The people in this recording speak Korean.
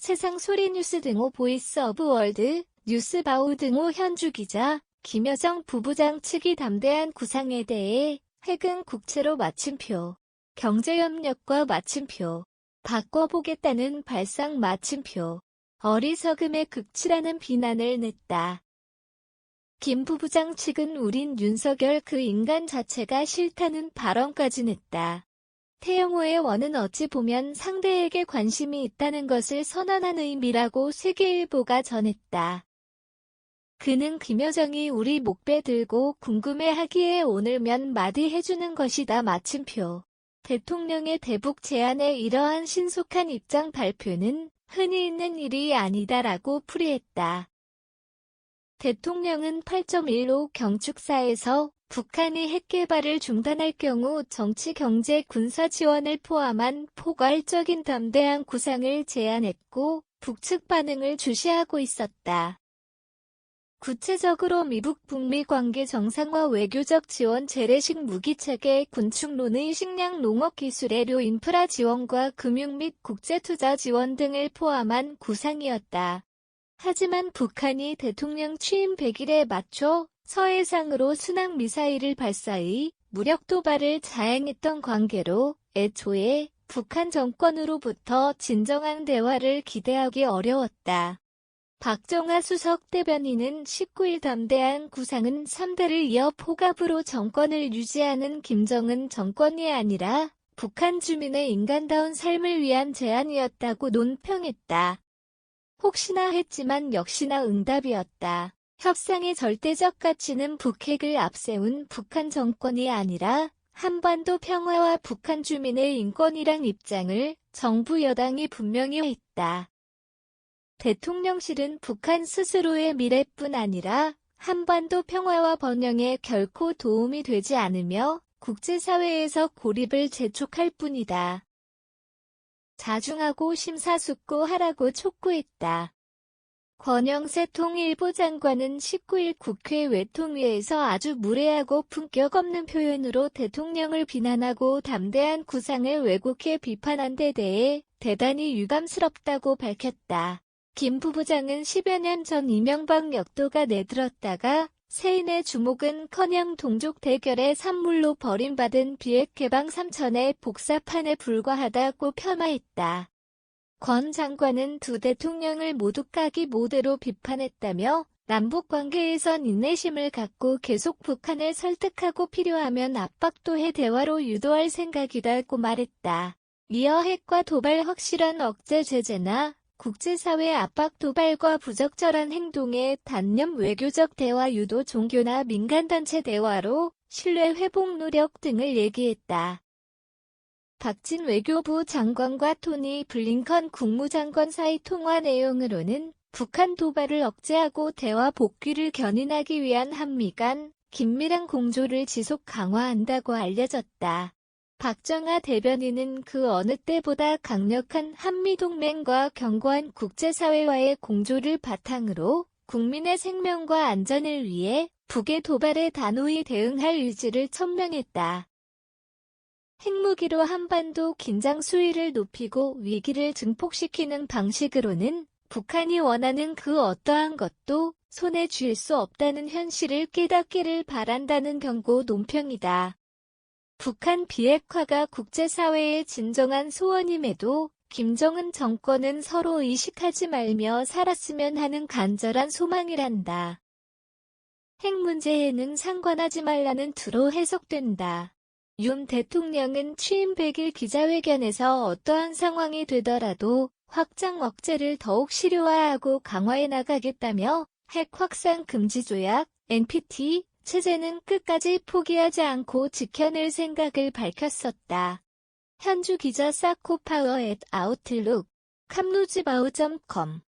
세상소리 뉴스 등호 보이스 오브 월드, 뉴스바우 등호 현주 기자, 김여정 부부장 측이 담대한 구상에 대해 핵은 국채로 마침표, 경제협력과 마침표, 바꿔보겠다는 발상 마침표, 어리석음의 극치라는 비난을 냈다. 김 부부장 측은 우린 윤석열 그 인간 자체가 싫다는 발언까지 냈다. 태영호의 원은 어찌 보면 상대에게 관심이 있다는 것을 선언한 의미라고 세계일보가 전했다. 그는 김여정이 우리 목배 들고 궁금해하기에 오늘 몇 마디 해주는 것이다 마침표. 대통령의 대북 제안에 이러한 신속한 입장 발표는 흔히 있는 일이 아니다라고 풀이했다. 대통령은 8.15 경축사에서 북한이 핵개발을 중단할 경우 정치, 경제, 군사 지원을 포함한 포괄적인 담대한 구상을 제안했고 북측 반응을 주시하고 있었다. 구체적으로 미북 북미 관계 정상화, 외교적 지원, 재래식 무기체계, 군축론의 식량, 농업 기술의료 인프라 지원과 금융 및 국제투자 지원 등을 포함한 구상이었다. 하지만 북한이 대통령 취임 100일에 맞춰 서해상으로 순항미사일을 발사해 무력 도발을 자행했던 관계로 애초에 북한 정권으로부터 진정한 대화를 기대하기 어려웠다. 박정하 수석 대변인은 19일 담대한 구상은 3대를 이어 포갑으로 정권을 유지하는 김정은 정권이 아니라 북한 주민의 인간다운 삶을 위한 제안이었다고 논평했다. 혹시나 했지만 역시나 응답이었다. 협상의 절대적 가치는 북핵을 앞세운 북한 정권이 아니라 한반도 평화와 북한 주민의 인권이란 입장을 정부 여당이 분명히 했다. 대통령실은 북한 스스로의 미래뿐 아니라 한반도 평화와 번영에 결코 도움이 되지 않으며 국제사회에서 고립을 재촉할 뿐이다. 자중하고 심사숙고하라고 촉구했다. 권영세 통일부 장관은 19일 국회 외통위에서 아주 무례하고 품격 없는 표현으로 대통령을 비난하고 담대한 구상을 왜곡해 비판한 데 대해 대단히 유감스럽다고 밝혔다. 김 부부장은 10여 년 전 이명박 역도가 내들었다가 세인의 주목은커녕 동족 대결의 산물로 버림받은 비핵 개방 3천의 복사판에 불과하다고 폄하했다. 권 장관은 두 대통령을 모두 까기 모대로 비판했다며 남북관계에선 인내심을 갖고 계속 북한을 설득하고 필요하면 압박도 해 대화로 유도할 생각이라고 말했다. 이어 핵과 도발 확실한 억제 제재나 국제사회 압박 도발과 부적절한 행동에 단념, 외교적 대화 유도, 종교나 민간단체 대화로 신뢰 회복 노력 등을 얘기했다. 박진 외교부 장관과 토니 블링컨 국무장관 사이 통화 내용으로는 북한 도발을 억제하고 대화 복귀를 견인하기 위한 한미 간 긴밀한 공조를 지속 강화한다고 알려졌다. 박정하 대변인은 그 어느 때보다 강력한 한미동맹과 견고한 국제사회와의 공조를 바탕으로 국민의 생명과 안전을 위해 북의 도발에 단호히 대응할 의지를 천명했다. 핵무기로 한반도 긴장 수위를 높이고 위기를 증폭시키는 방식으로는 북한이 원하는 그 어떠한 것도 손에 쥘 수 없다는 현실을 깨닫기를 바란다는 경고 논평이다. 북한 비핵화가 국제사회의 진정한 소원임에도 김정은 정권은 서로 의식하지 말며 살았으면 하는 간절한 소망이란다. 핵 문제에는 상관하지 말라는 투로 해석된다. 윤 대통령은 취임 100일 기자회견에서 어떠한 상황이 되더라도 확장 억제를 더욱 실효화하고 강화해 나가겠다며 핵 확산 금지 조약, NPT, 체제는 끝까지 포기하지 않고 지켜낼 생각을 밝혔었다. 현주 기자 사코파워 @아웃룩, 캄루즈바우.com